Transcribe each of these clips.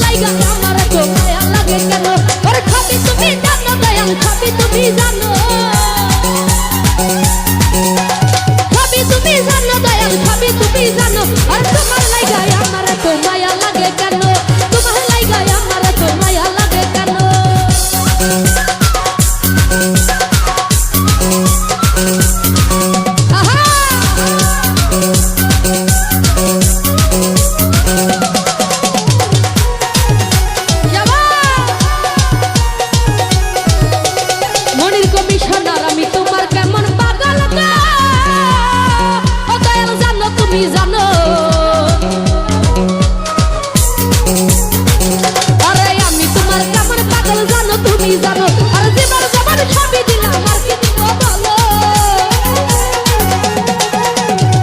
লাইগা আমার তো মায়া লাগে কেন ওরে খাবি তুমি জানো দয়াল খাবি তুমি জানো খাবি তুমি জানো দয়াল খাবি তুমি জানো আর তোমার লাইগা আমার তো মায়া লাগে কেন তোমার লাইগা আমার তো মায়া লাগে কেন জানো আরে আমি তোমার কেমন পাগল জানো তুমি জানো আর জীবন জীবন সবই দিলাম আর কি দিব বলো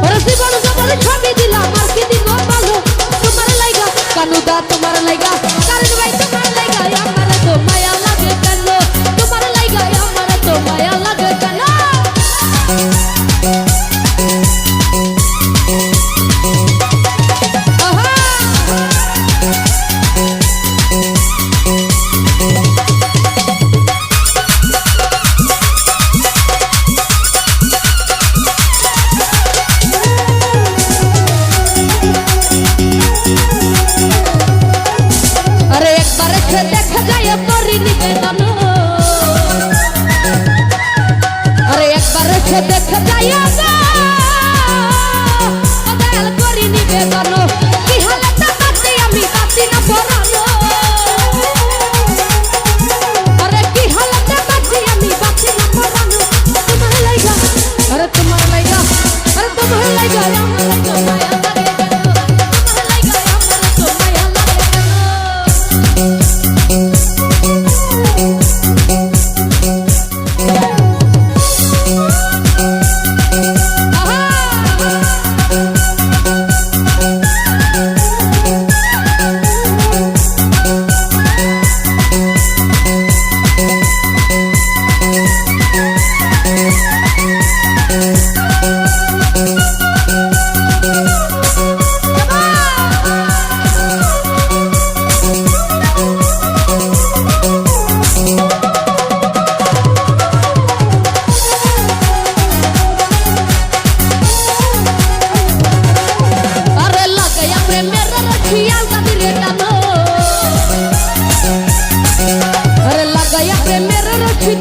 আর জীবন জীবন সবই দিলাম আর কি দিব বলো তোমার লাইগা কানুদা তোমার লাইগা কারণ ভাই তোমার লাইগা আমার তো মায়া লাগে কেন তোমার লাইগা আমার তো মায়া লাগে কেন দেখা যায় করি নিবেদন আরে একবার এসে দেখা যায় দয়াল করি নিবেদন কি হালতে বাঁচি আমি বাঁচি না পরানো আরে কি হালতে বাঁচি আমি বাঁচি না পরানো তোমার লাইগা আরে তোমার লাইগা আরে তোমার লাইগা আমার তো মায়া লাগে কেন তোমার লাইগা আমার তো মায়া লাগে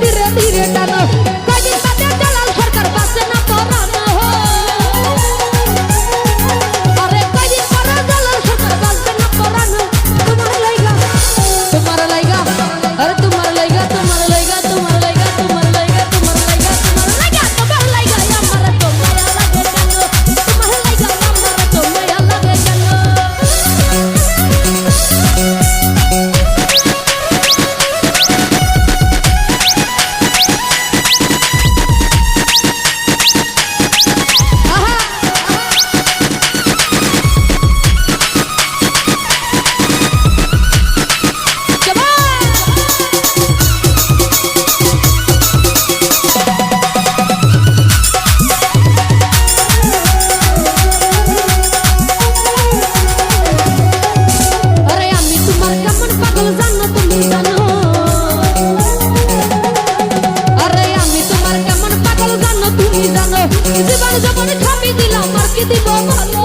ধীরে ধীরে টানো কয়দিন বাদে জালাল সরকার বাঁচে না পরানো আরে কয়দিন পরে জালাল সরকার বাঁচে না পরানো তোমার লাইগা আরে তোমার লাইগা তোমার লাইগা তোমার লাইগা তোমার লাইগা তোমার লাইগা তোমার লাইগা তোমার লাইগা আমার তো মায়া লাগে কেন তোমার লাইগা আমার তো মায়া লাগে কেন জীবন জীবন খাবি দিলাম আর কি দিব ভালো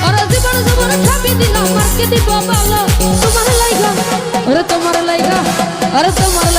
আরে জীবন জীবন খাবি দিলাম আর কি দিব ভালো তোমার লাইগা আরে তোমার লাইগা আরে তোমার